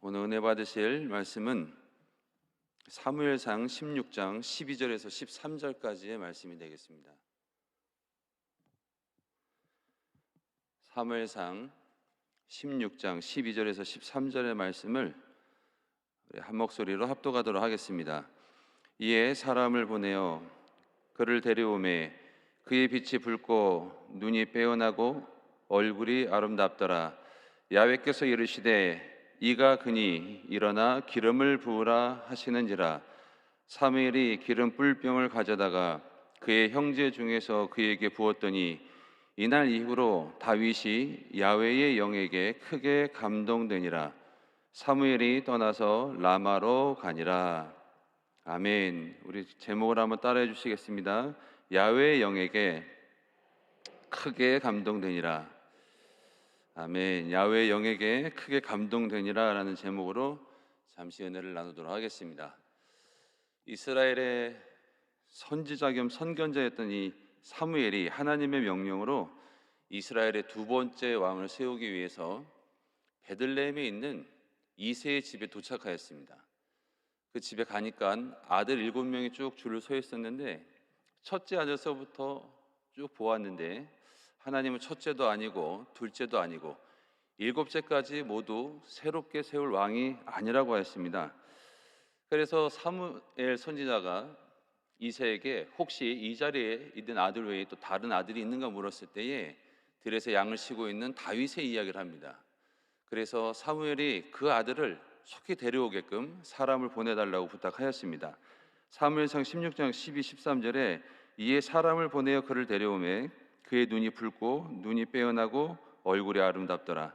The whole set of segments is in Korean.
오늘 은혜 받으실 말씀은 사무엘상 16장 12절에서 13절까지의 말씀이 되겠습니다. 사무엘상 16장 12절에서 13절의 말씀을 우리 한 목소리로 합독하도록 하겠습니다. 이에 사람을 보내어 그를 데려오매 그의 빛이 붉고 눈이 빼어나고 얼굴이 아름답더라. 야훼께서 이르시되 이가 그니 일어나 기름을 부으라 하시는지라. 사무엘이 기름 뿔병을 가져다가 그의 형제 중에서 그에게 부었더니 이날 이후로 다윗이 야훼의 영에게 크게 감동되니라. 사무엘이 떠나서 라마로 가니라. 아멘. 우리 제목을 한번 따라해 주시겠습니다. 야훼의 영에게 크게 감동되니라. 아멘. 야훼의 영에게 크게 감동되니라 라는 제목으로 잠시 은혜를 나누도록 하겠습니다. 이스라엘의 선지자 겸 선견자였던 이 사무엘이 하나님의 명령으로 이스라엘의 두 번째 왕을 세우기 위해서 베들레헴에 있는 이새의 집에 도착하였습니다. 그 집에 가니까 아들 7명이 쭉 줄을 서 있었는데 첫째 아들서부터 쭉 보았는데 하나님은 첫째도 아니고 둘째도 아니고 7째까지 모두 새롭게 세울 왕이 아니라고 하였습니다. 그래서 사무엘 선지자가 이새에게 혹시 이 자리에 있는 아들 외에 또 다른 아들이 있는가 물었을 때에 들에서 양을 치고 있는 다윗의 이야기를 합니다. 그래서 사무엘이 그 아들을 속히 데려오게끔 사람을 보내달라고 부탁하였습니다. 사무엘상 16장 12, 13절에 이에 사람을 보내어 그를 데려오매 그의 눈이 붉고 눈이 빼어나고 얼굴이 아름답더라.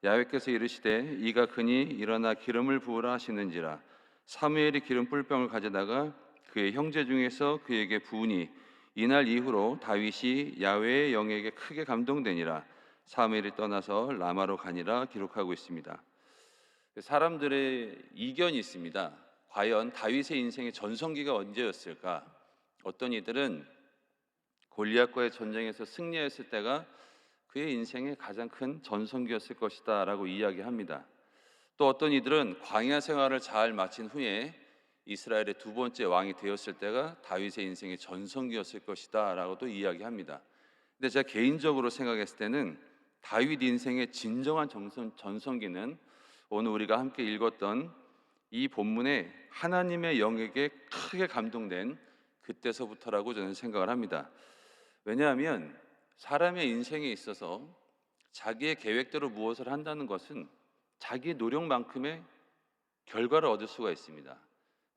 야훼께서 이르시되 이가 그니 일어나 기름을 부으라 하시는지라. 사무엘이 기름 뿔병을 가져다가 그의 형제 중에서 그에게 부으니 이날 이후로 다윗이 야훼의 영에게 크게 감동되니라. 사무엘이 떠나서 라마로 가니라 기록하고 있습니다. 사람들의 이견이 있습니다. 과연 다윗의 인생의 전성기가 언제였을까? 어떤 이들은 골리앗과의 전쟁에서 승리했을 때가 그의 인생의 가장 큰 전성기였을 것이다 라고 이야기합니다. 또 어떤 이들은 광야 생활을 잘 마친 후에 이스라엘의 두 번째 왕이 되었을 때가 다윗의 인생의 전성기였을 것이다 라고도 이야기합니다. 근데 제가 개인적으로 생각했을 때는 다윗 인생의 진정한 전성기는 오늘 우리가 함께 읽었던 이 본문에 하나님의 영에게 크게 감동된 그때서부터라고 저는 생각을 합니다. 왜냐하면 사람의 인생에 있어서 자기의 계획대로 무엇을 한다는 것은 자기 노력만큼의 결과를 얻을 수가 있습니다.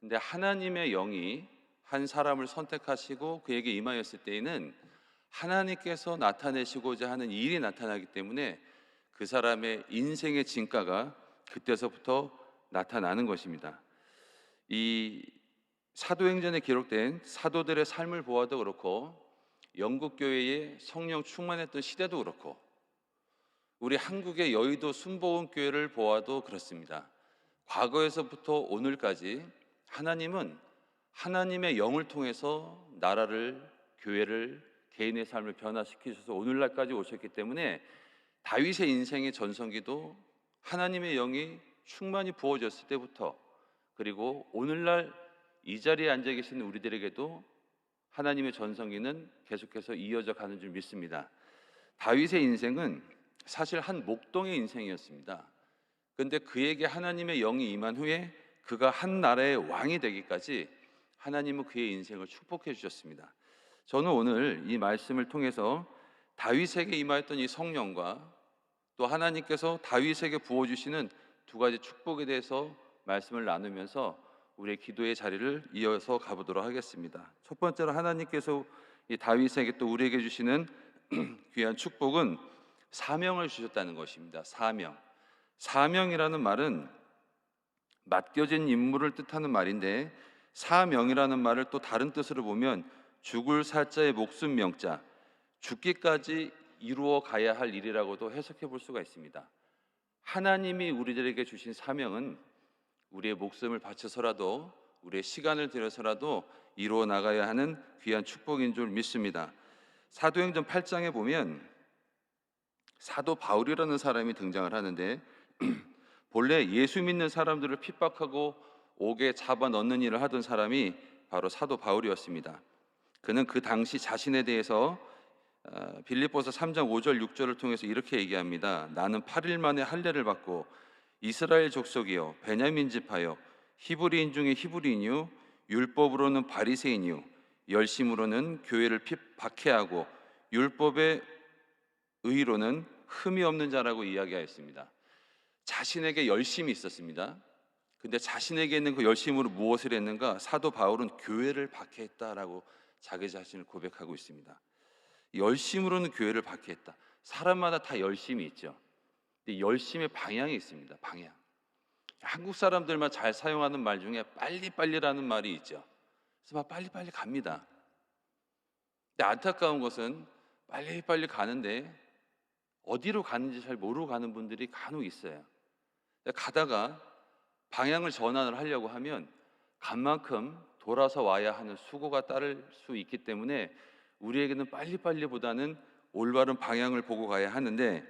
근데 하나님의 영이 한 사람을 선택하시고 그에게 임하였을 때에는 하나님께서 나타내시고자 하는 일이 나타나기 때문에 그 사람의 인생의 진가가 그때서부터 나타나는 것입니다. 이 사도행전에 기록된 사도들의 삶을 보아도 그렇고 영국 교회의 성령 충만했던 시대도 그렇고 우리 한국의 여의도 순복음 교회를 보아도 그렇습니다. 과거에서부터 오늘까지 하나님은 하나님의 영을 통해서 나라를, 교회를, 개인의 삶을 변화시키셔서 오늘날까지 오셨기 때문에 다윗의 인생의 전성기도 하나님의 영이 충만히 부어졌을 때부터 그리고 오늘날 이 자리에 앉아 계신 우리들에게도 하나님의 전성기는 계속해서 이어져 가는 줄 믿습니다. 다윗의 인생은 사실 한 목동의 인생이었습니다. 그런데 그에게 하나님의 영이 임한 후에 그가 한 나라의 왕이 되기까지 하나님은 그의 인생을 축복해 주셨습니다. 저는 오늘 이 말씀을 통해서 다윗에게 임하였던 이 성령과 또 하나님께서 다윗에게 부어주시는 두 가지 축복에 대해서 말씀을 나누면서 우리의 기도의 자리를 이어서 가보도록 하겠습니다. 첫 번째로 하나님께서 이 다윗에게 또 우리에게 주시는 귀한 축복은 사명을 주셨다는 것입니다. 사명이라는 말은 맡겨진 임무를 뜻하는 말인데 사명이라는 말을 또 다른 뜻으로 보면 죽을 살자의 목숨 명자, 죽기까지 이루어 가야 할 일이라고도 해석해 볼 수가 있습니다. 하나님이 우리들에게 주신 사명은 우리의 목숨을 바쳐서라도 우리의 시간을 들여서라도 이루어 나가야 하는 귀한 축복인 줄 믿습니다. 사도행전 8장에 보면 사도 바울이라는 사람이 등장을 하는데 본래 예수 믿는 사람들을 핍박하고 옥에 잡아 넣는 일을 하던 사람이 바로 사도 바울이었습니다. 그는 그 당시 자신에 대해서 빌립보서 3장 5절 6절을 통해서 이렇게 얘기합니다. 나는 8일 만에 할례를 받고 이스라엘 족속이요 베냐민 지파요 히브리인 중에 히브리인이요 율법으로는 바리새인이요 열심으로는 교회를 박해하고 율법의 의로는 흠이 없는 자라고 이야기하였습니다. 자신에게 열심이 있었습니다. 근데 자신에게 있는 그 열심으로 무엇을 했는가? 사도 바울은 교회를 박해했다라고 자기 자신을 고백하고 있습니다. 열심으로는 교회를 박해했다. 사람마다 다 열심이 있죠. 근데 열심의 방향이 있습니다. 방향. 한국 사람들만 잘 사용하는 말 중에 빨리빨리라는 말이 있죠. 그래서 막 빨리빨리 갑니다. 근데 안타까운 것은 빨리빨리 가는데 어디로 가는지 잘 모르고 가는 분들이 간혹 있어요. 가다가 방향을 전환을 하려고 하면 간 만큼 돌아서 와야 하는 수고가 따를 수 있기 때문에 우리에게는 빨리빨리보다는 올바른 방향을 보고 가야 하는데,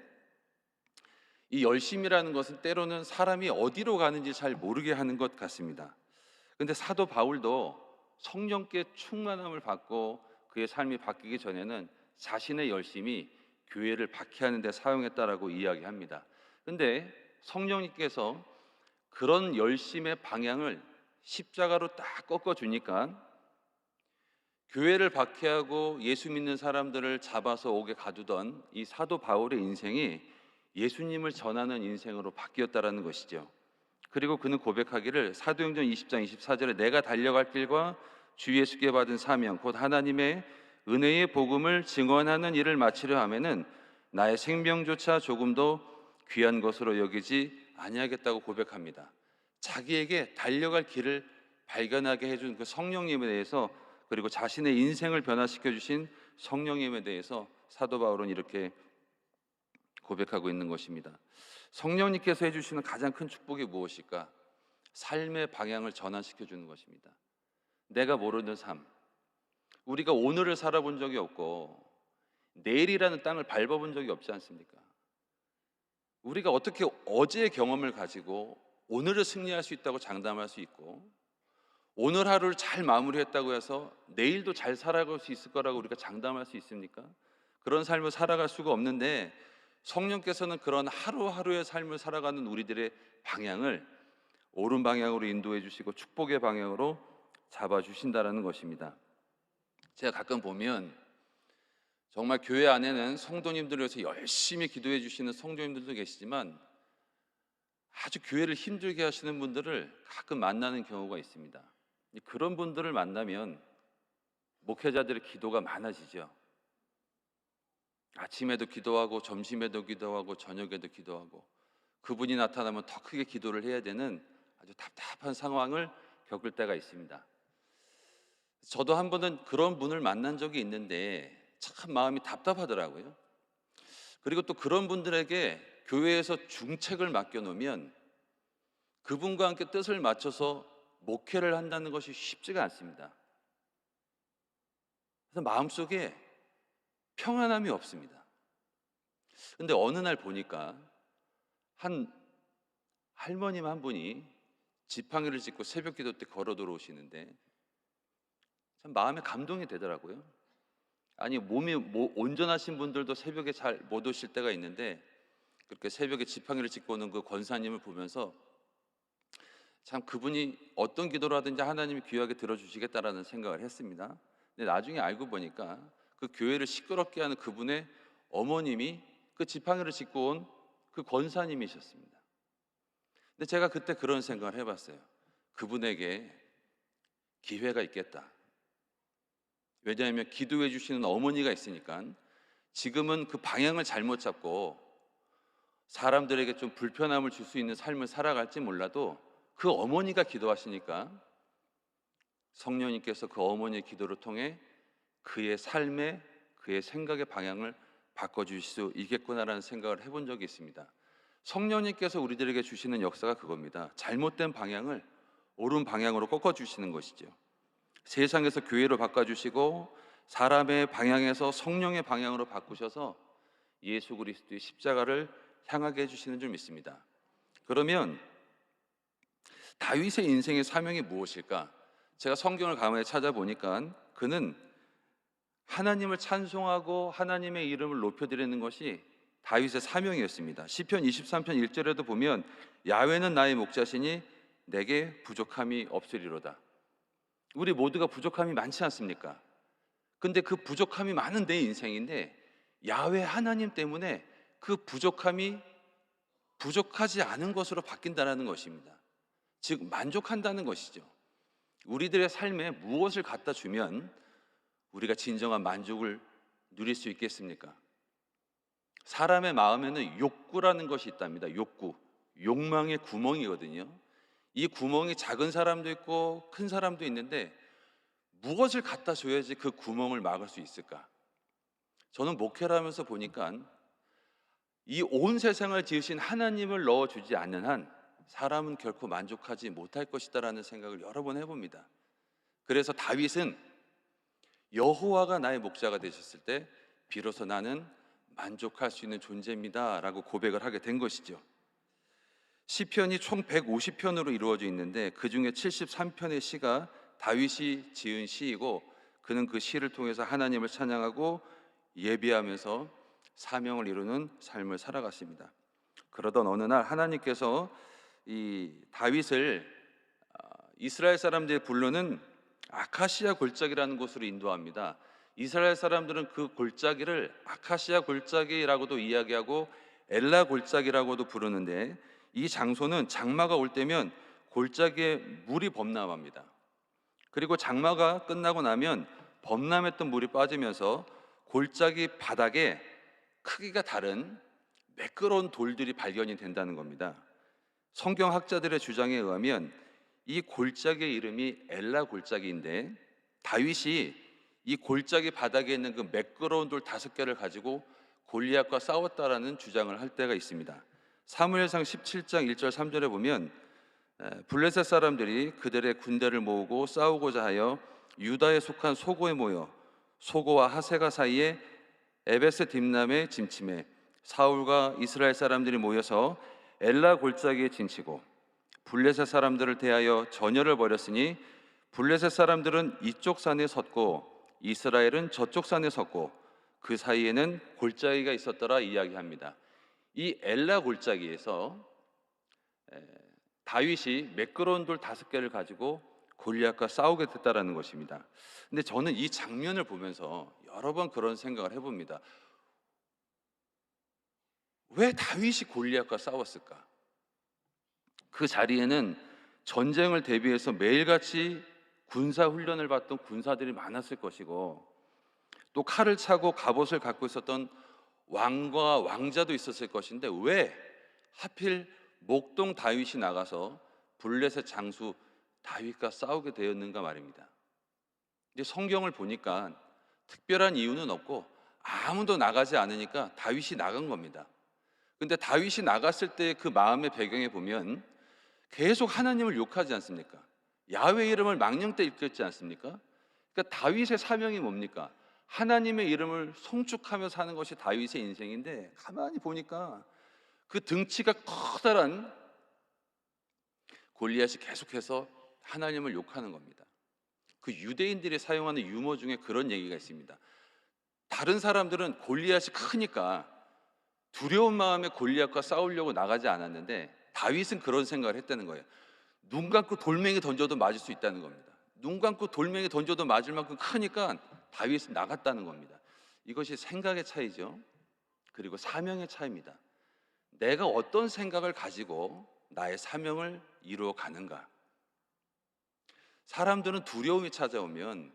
이 열심이라는 것은 때로는 사람이 어디로 가는지 잘 모르게 하는 것 같습니다. 근데 사도 바울도 성령께 충만함을 받고 그의 삶이 바뀌기 전에는 자신의 열심이 교회를 박해하는 데 사용했다라고 이야기합니다. 근데 성령님께서 그런 열심의 방향을 십자가로 딱 꺾어주니까 교회를 박해하고 예수 믿는 사람들을 잡아서 옥에 가두던 이 사도 바울의 인생이 예수님을 전하는 인생으로 바뀌었다라는 것이죠. 그리고 그는 고백하기를 사도행전 20장 24절에 내가 달려갈 길과 주 예수께 받은 사명 곧 하나님의 은혜의 복음을 증언하는 일을 마치려 하면은 나의 생명조차 조금도 귀한 것으로 여기지 아니하겠다고 고백합니다. 자기에게 달려갈 길을 발견하게 해준 그 성령님에 대해서, 그리고 자신의 인생을 변화시켜 주신 성령님에 대해서 사도 바울은 이렇게 고백하고 있는 것입니다. 성령님께서 해주시는 가장 큰 축복이 무엇일까? 삶의 방향을 전환시켜 주는 것입니다. 내가 모르는 삶, 우리가 오늘을 살아본 적이 없고 내일이라는 땅을 밟아본 적이 없지 않습니까? 우리가 어떻게 어제의 경험을 가지고 오늘을 승리할 수 있다고 장담할 수 있고, 오늘 하루를 잘 마무리했다고 해서 내일도 잘 살아갈 수 있을 거라고 우리가 장담할 수 있습니까? 그런 삶을 살아갈 수가 없는데, 성령께서는 그런 하루하루의 삶을 살아가는 우리들의 방향을 옳은 방향으로 인도해 주시고 축복의 방향으로 잡아 주신다라는 것입니다. 제가 가끔 보면 정말 교회 안에는 성도님들을 위해서 열심히 기도해 주시는 성도님들도 계시지만 아주 교회를 힘들게 하시는 분들을 가끔 만나는 경우가 있습니다. 그런 분들을 만나면 목회자들의 기도가 많아지죠. 아침에도 기도하고 점심에도 기도하고 저녁에도 기도하고, 그분이 나타나면 더 크게 기도를 해야 되는 아주 답답한 상황을 겪을 때가 있습니다. 저도 한 번은 그런 분을 만난 적이 있는데 참 마음이 답답하더라고요. 그리고 또 그런 분들에게 교회에서 중책을 맡겨놓으면 그분과 함께 뜻을 맞춰서 목회를 한다는 것이 쉽지가 않습니다. 그래서 마음속에 평안함이 없습니다. 근데 어느 날 보니까 한 할머님 한 분이 지팡이를 짚고 새벽 기도 때 걸어 들어오시는데 참 마음에 감동이 되더라고요. 아니 몸이 온전하신 분들도 새벽에 잘 못 오실 때가 있는데 그렇게 새벽에 지팡이를 짚고 오는 그 권사님을 보면서 참 그분이 어떤 기도를 하든지 하나님이 귀하게 들어주시겠다라는 생각을 했습니다. 근데 나중에 알고 보니까 그 교회를 시끄럽게 하는 그분의 어머님이 그 지팡이를 짚고 온 그 권사님이셨습니다. 근데 제가 그때 그런 생각을 해봤어요. 그분에게 기회가 있겠다. 왜냐하면 기도해 주시는 어머니가 있으니까 지금은 그 방향을 잘못 잡고 사람들에게 좀 불편함을 줄 수 있는 삶을 살아갈지 몰라도 그 어머니가 기도하시니까 성령님께서 그 어머니의 기도를 통해 그의 삶의, 그의 생각의 방향을 바꿔주실 수 있겠구나라는 생각을 해본 적이 있습니다. 성령님께서 우리들에게 주시는 역사가 그겁니다. 잘못된 방향을 옳은 방향으로 꺾어주시는 것이죠. 세상에서 교회로 바꿔주시고 사람의 방향에서 성령의 방향으로 바꾸셔서 예수 그리스도의 십자가를 향하게 해주시는 줄 믿습니다. 그러면 다윗의 인생의 사명이 무엇일까? 제가 성경을 가만히 찾아보니까 그는 하나님을 찬송하고 하나님의 이름을 높여드리는 것이 다윗의 사명이었습니다. 시편 23편 1절에도 보면 야훼는 나의 목자시니 내게 부족함이 없으리로다. 우리 모두가 부족함이 많지 않습니까? 근데 그 부족함이 많은 내 인생인데 야훼 하나님 때문에 그 부족함이 부족하지 않은 것으로 바뀐다는 것입니다. 즉 만족한다는 것이죠. 우리들의 삶에 무엇을 갖다 주면 우리가 진정한 만족을 누릴 수 있겠습니까? 사람의 마음에는 욕구라는 것이 있답니다. 욕구, 욕망의 구멍이거든요. 이 구멍이 작은 사람도 있고 큰 사람도 있는데 무엇을 갖다 줘야지 그 구멍을 막을 수 있을까? 저는 목회를 하면서 보니까 이 온 세상을 지으신 하나님을 넣어주지 않는 한 사람은 결코 만족하지 못할 것이다라는 생각을 여러 번 해봅니다. 그래서 다윗은 여호와가 나의 목자가 되셨을 때 비로소 나는 만족할 수 있는 존재입니다 라고 고백을 하게 된 것이죠. 시편이 총 150편으로 이루어져 있는데 그 중에 73편의 시가 다윗이 지은 시이고 그는 그 시를 통해서 하나님을 찬양하고 예배하면서 사명을 이루는 삶을 살아갔습니다. 그러던 어느 날 하나님께서 이 다윗을 이스라엘 사람들이 부르는 아카시아 골짜기라는 곳으로 인도합니다. 이스라엘 사람들은 그 골짜기를 아카시아 골짜기라고도 이야기하고 엘라 골짜기라고도 부르는데 이 장소는 장마가 올 때면 골짜기에 물이 범람합니다. 그리고 장마가 끝나고 나면 범람했던 물이 빠지면서 골짜기 바닥에 크기가 다른 매끄러운 돌들이 발견이 된다는 겁니다. 성경학자들의 주장에 의하면 이 골짜기의 이름이 엘라 골짜기인데 다윗이 이 골짜기 바닥에 있는 그 매끄러운 돌 5개를 가지고 골리앗과 싸웠다라는 주장을 할 때가 있습니다. 사무엘상 17장 1절 3절에 보면 블레셋 사람들이 그들의 군대를 모으고 싸우고자 하여 유다에 속한 소고에 모여 소고와 하세가 사이에 에베스 딥남에 진침해 사울과 이스라엘 사람들이 모여서 엘라 골짜기에 진치고 블레셋 사람들을 대하여 전열을 벌였으니 블레셋 사람들은 이쪽 산에 섰고 이스라엘은 저쪽 산에 섰고 그 사이에는 골짜기가 있었더라 이야기합니다. 이 엘라 골짜기에서 다윗이 매끄러운 돌 5개를 가지고 골리앗과 싸우게 됐다라는 것입니다. 근데 저는 이 장면을 보면서 여러 번 그런 생각을 해봅니다. 왜 다윗이 골리앗과 싸웠을까? 그 자리에는 전쟁을 대비해서 매일같이 군사 훈련을 받던 군사들이 많았을 것이고 또 칼을 차고 갑옷을 갖고 있었던 왕과 왕자도 있었을 것인데 왜 하필 목동 다윗이 나가서 블레셋 장수 다윗과 싸우게 되었는가 말입니다. 이제 성경을 보니까 특별한 이유는 없고 아무도 나가지 않으니까 다윗이 나간 겁니다. 근데 다윗이 나갔을 때 그 마음의 배경에 보면 계속 하나님을 욕하지 않습니까? 야훼 이름을 망령 때 일컫지 않습니까? 그러니까 다윗의 사명이 뭡니까? 하나님의 이름을 송축하며 사는 것이 다윗의 인생인데 가만히 보니까 그 등치가 커다란 골리앗이 계속해서 하나님을 욕하는 겁니다. 그 유대인들이 사용하는 유머 중에 그런 얘기가 있습니다. 다른 사람들은 골리앗이 크니까 두려운 마음에 골리앗과 싸우려고 나가지 않았는데 다윗은 그런 생각을 했다는 거예요. 눈 감고 돌멩이 던져도 맞을 수 있다는 겁니다. 눈 감고 돌멩이 던져도 맞을 만큼 크니까 다윗은 나갔다는 겁니다. 이것이 생각의 차이죠. 그리고 사명의 차이입니다. 내가 어떤 생각을 가지고 나의 사명을 이루어 가는가. 사람들은 두려움이 찾아오면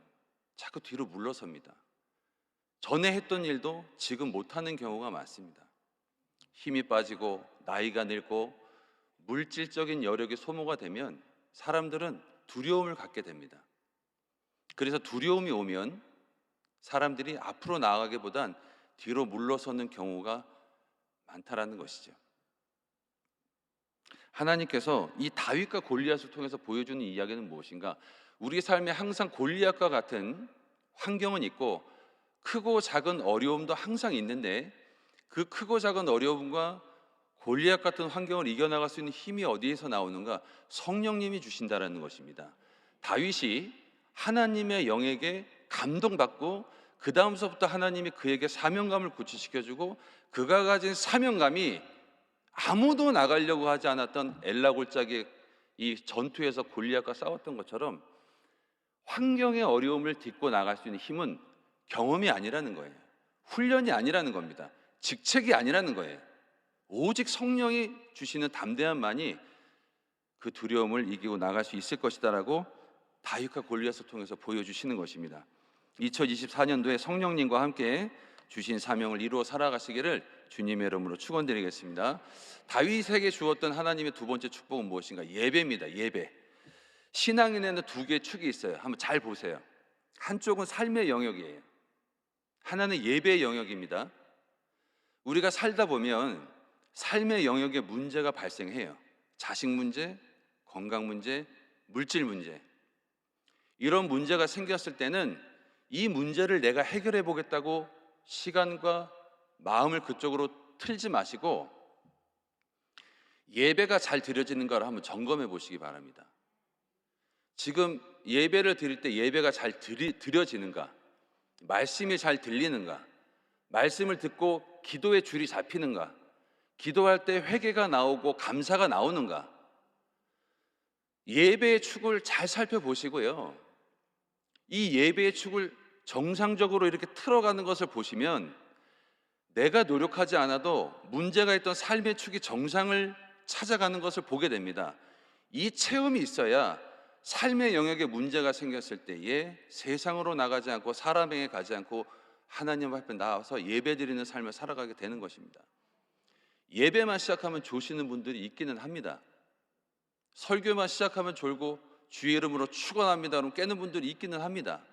자꾸 뒤로 물러섭니다. 전에 했던 일도 지금 못하는 경우가 많습니다. 힘이 빠지고 나이가 늙고 물질적인 여력이 소모가 되면 사람들은 두려움을 갖게 됩니다. 그래서 두려움이 오면 사람들이 앞으로 나아가기보단 뒤로 물러서는 경우가 많다라는 것이죠. 하나님께서 이 다윗과 골리앗을 통해서 보여주는 이야기는 무엇인가? 우리 삶에 항상 골리앗과 같은 환경은 있고 크고 작은 어려움도 항상 있는데 그 크고 작은 어려움과 골리앗 같은 환경을 이겨나갈 수 있는 힘이 어디에서 나오는가? 성령님이 주신다라는 것입니다. 다윗이 하나님의 영에게 감동받고 그 다음서부터 하나님이 그에게 사명감을 구체시켜주고 그가 가진 사명감이 아무도 나가려고 하지 않았던 엘라 골짜기의 이 전투에서 골리앗과 싸웠던 것처럼 환경의 어려움을 딛고 나갈 수 있는 힘은 경험이 아니라는 거예요. 훈련이 아니라는 겁니다. 직책이 아니라는 거예요. 오직 성령이 주시는 담대함만이 그 두려움을 이기고 나갈 수 있을 것이다라고 다윗과 골리앗을 통해서 보여주시는 것입니다. 2024년도에 성령님과 함께 주신 사명을 이루어 살아가시기를 주님의 이름으로 축원드리겠습니다. 다윗에게 주었던 하나님의 두 번째 축복은 무엇인가? 예배입니다. 예배. 신앙인에는 두 개의 축이 있어요. 한번 잘 보세요. 한쪽은 삶의 영역이에요. 하나는 예배의 영역입니다. 우리가 살다 보면 삶의 영역에 문제가 발생해요. 자식 문제, 건강 문제, 물질 문제. 이런 문제가 생겼을 때는 이 문제를 내가 해결해 보겠다고 시간과 마음을 그쪽으로 틀지 마시고 예배가 잘 드려지는가를 한번 점검해 보시기 바랍니다. 지금 예배를 드릴 때 예배가 잘 드려지는가? 말씀이 잘 들리는가? 말씀을 듣고 기도의 줄이 잡히는가? 기도할 때 회개가 나오고 감사가 나오는가? 예배의 축을 잘 살펴보시고요. 이 예배의 축을 정상적으로 이렇게 틀어가는 것을 보시면 내가 노력하지 않아도 문제가 있던 삶의 축이 정상을 찾아가는 것을 보게 됩니다. 이 체험이 있어야 삶의 영역에 문제가 생겼을 때에 세상으로 나가지 않고 사람에게 가지 않고 하나님 앞에 나와서 예배드리는 삶을 살아가게 되는 것입니다. 예배만 시작하면 조시는 분들이 있기는 합니다. 설교만 시작하면 졸고 주의 이름으로 축원합니다 그럼 깨는 분들이 있기는 합니다.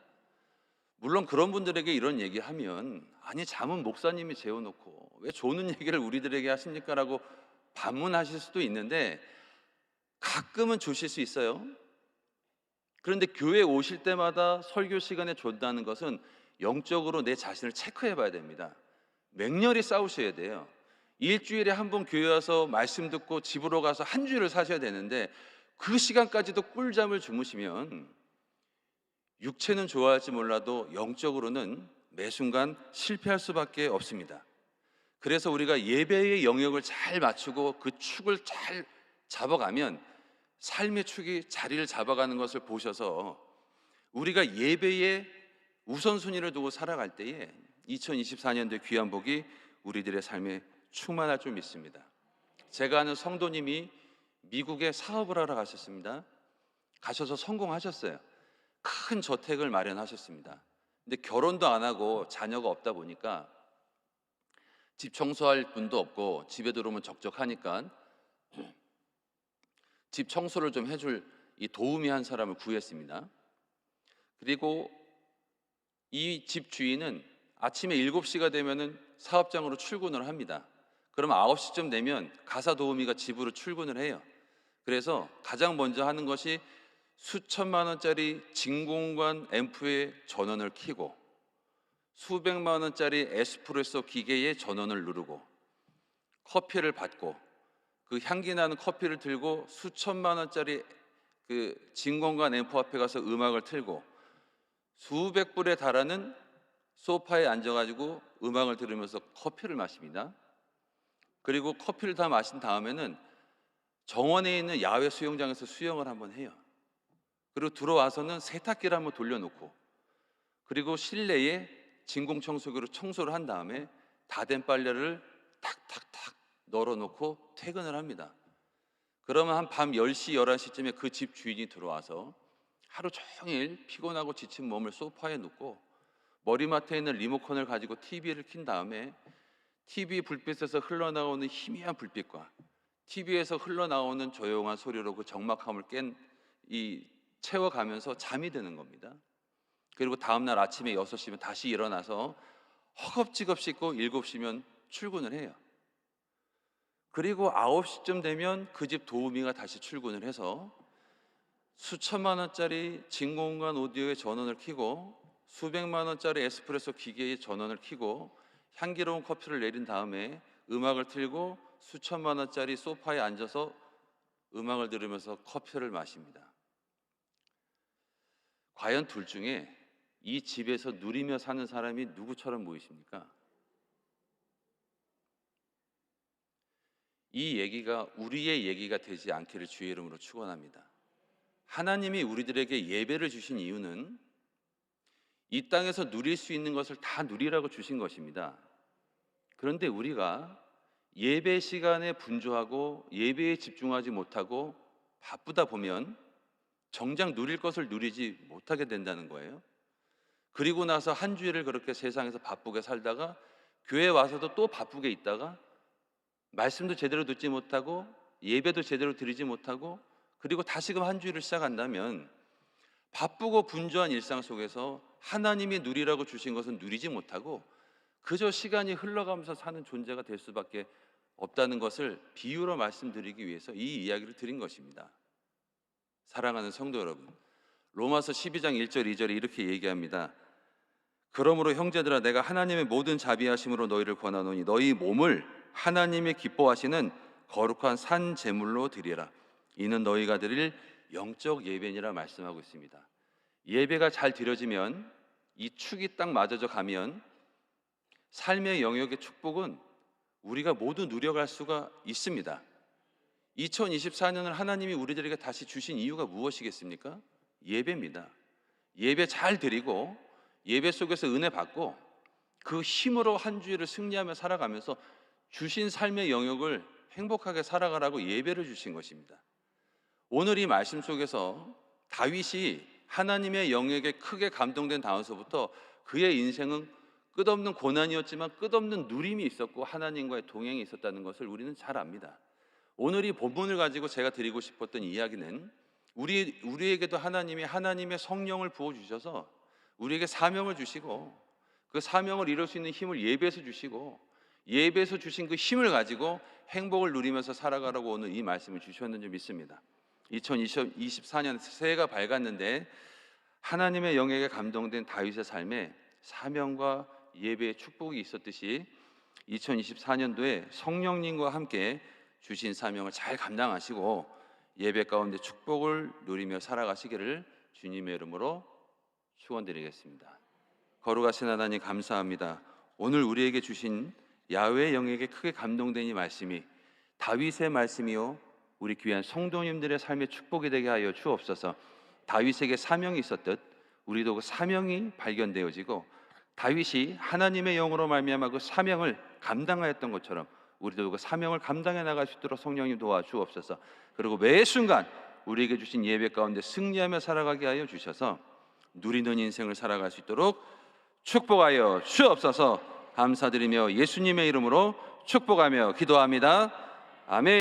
물론 그런 분들에게 이런 얘기하면 아니 잠은 목사님이 재워놓고 왜 조는 얘기를 우리들에게 하십니까? 라고 반문하실 수도 있는데 가끔은 조실 수 있어요. 그런데 교회에 오실 때마다 설교 시간에 존다는 것은 영적으로 내 자신을 체크해 봐야 됩니다. 맹렬히 싸우셔야 돼요. 일주일에 한 번 교회 와서 말씀 듣고 집으로 가서 한 주일을 사셔야 되는데 그 시간까지도 꿀잠을 주무시면 육체는 좋아할지 몰라도 영적으로는 매 순간 실패할 수밖에 없습니다. 그래서 우리가 예배의 영역을 잘 맞추고 그 축을 잘 잡아가면 삶의 축이 자리를 잡아가는 것을 보셔서 우리가 예배에 우선순위를 두고 살아갈 때에 2024년도의 귀한 복이 우리들의 삶에 충만할 줄 믿습니다. 제가 아는 성도님이 미국에 사업을 하러 가셨습니다. 가셔서 성공하셨어요. 큰 저택을 마련하셨습니다. 근데 결혼도 안 하고 자녀가 없다 보니까 집 청소할 분도 없고 집에 들어오면 적적하니까 집 청소를 좀 해줄 이 도우미 한 사람을 구했습니다. 그리고 이 집 주인은 아침에 7시가 되면은 사업장으로 출근을 합니다. 그러면 9시쯤 되면 가사 도우미가 집으로 출근을 해요. 그래서 가장 먼저 하는 것이 수천만 원짜리 진공관 앰프의 전원을 켜고 수백만 원짜리 에스프레소 기계의 전원을 누르고 커피를 받고 그 향기 나는 커피를 들고 수천만 원짜리 그 진공관 앰프 앞에 가서 음악을 틀고 수백 불에 달하는 소파에 앉아가지고 음악을 들으면서 커피를 마십니다. 그리고 커피를 다 마신 다음에는 정원에 있는 야외 수영장에서 수영을 한번 해요. 그리고 들어와서는 세탁기를 한번 돌려놓고 그리고 실내에 진공청소기로 청소를 한 다음에 다 된 빨래를 탁탁탁 널어놓고 퇴근을 합니다. 그러면 한 밤 10시, 11시쯤에 그 집 주인이 들어와서 하루 종일 피곤하고 지친 몸을 소파에 눕고 머리맡에 있는 리모컨을 가지고 TV를 킨 다음에 TV 불빛에서 흘러나오는 희미한 불빛과 TV에서 흘러나오는 조용한 소리로 그 적막함을 채워가면서 잠이 드는 겁니다. 그리고 다음날 아침에 6시면 다시 일어나서 허겁지겁 씻고 7시면 출근을 해요. 그리고 9시쯤 되면 그 집 도우미가 다시 출근을 해서 수천만 원짜리 진공관 오디오의 전원을 켜고 수백만 원짜리 에스프레소 기계의 전원을 켜고 향기로운 커피를 내린 다음에 음악을 틀고 수천만 원짜리 소파에 앉아서 음악을 들으면서 커피를 마십니다. 과연 둘 중에 이 집에서 누리며 사는 사람이 누구처럼 보이십니까? 이 얘기가 우리의 얘기가 되지 않기를 주의 이름으로 축원합니다. 하나님이 우리들에게 예배를 주신 이유는 이 땅에서 누릴 수 있는 것을 다 누리라고 주신 것입니다. 그런데 우리가 예배 시간에 분주하고 예배에 집중하지 못하고 바쁘다 보면 정작 누릴 것을 누리지 못하게 된다는 거예요. 그리고 나서 한 주일을 그렇게 세상에서 바쁘게 살다가 교회 와서도 또 바쁘게 있다가 말씀도 제대로 듣지 못하고 예배도 제대로 드리지 못하고 그리고 다시금 한 주일을 시작한다면 바쁘고 분주한 일상 속에서 하나님이 누리라고 주신 것은 누리지 못하고 그저 시간이 흘러가면서 사는 존재가 될 수밖에 없다는 것을 비유로 말씀드리기 위해서 이 이야기를 드린 것입니다. 사랑하는 성도 여러분, 로마서 12장 1절 2절에 이렇게 얘기합니다. 그러므로 형제들아 내가 하나님의 모든 자비하심으로 너희를 권하노니 너희 몸을 하나님의 기뻐하시는 거룩한 산 제물로 드리라. 이는 너희가 드릴 영적 예배니라 말씀하고 있습니다. 예배가 잘 드려지면 이 축이 딱 맞아져 가면 삶의 영역의 축복은 우리가 모두 누려갈 수가 있습니다. 2024년을 하나님이 우리들에게 다시 주신 이유가 무엇이겠습니까? 예배입니다. 예배 잘 드리고 예배 속에서 은혜 받고 그 힘으로 한 주일을 승리하며 살아가면서 주신 삶의 영역을 행복하게 살아가라고 예배를 주신 것입니다. 오늘 이 말씀 속에서 다윗이 하나님의 영역에 크게 감동된 다음서부터 그의 인생은 끝없는 고난이었지만 끝없는 누림이 있었고 하나님과의 동행이 있었다는 것을 우리는 잘 압니다. 오늘 이 본문을 가지고 제가 드리고 싶었던 이야기는 우리에게도 하나님이 하나님의 성령을 부어주셔서 우리에게 사명을 주시고 그 사명을 이룰 수 있는 힘을 예배에서 주시고 예배에서 주신 그 힘을 가지고 행복을 누리면서 살아가라고 오늘 이 말씀을 주셨는지 믿습니다. 2024년 새해가 밝았는데 하나님의 영역에 감동된 다윗의 삶에 사명과 예배의 축복이 있었듯이 2024년도에 성령님과 함께 주신 사명을 잘 감당하시고 예배 가운데 축복을 누리며 살아가시기를 주님의 이름으로 축원드리겠습니다. 거룩하신 하나님 감사합니다. 오늘 우리에게 주신 야훼의 영역에 크게 감동된 이 말씀이 다윗의 말씀이요 우리 귀한 성도님들의 삶의 축복이 되게 하여 주옵소서. 다윗에게 사명이 있었듯 우리도 그 사명이 발견되어지고 다윗이 하나님의 영으로 말미암아 그 사명을 감당하였던 것처럼 우리도 그 사명을 감당해 나갈 수 있도록 성령님 도와주옵소서. 그리고 매 순간 우리에게 주신 예배 가운데 승리하며 살아가게 하여 주셔서 누리는 인생을 살아갈 수 있도록 축복하여 주옵소서. 감사드리며 예수님의 이름으로 축복하며 기도합니다. 아멘.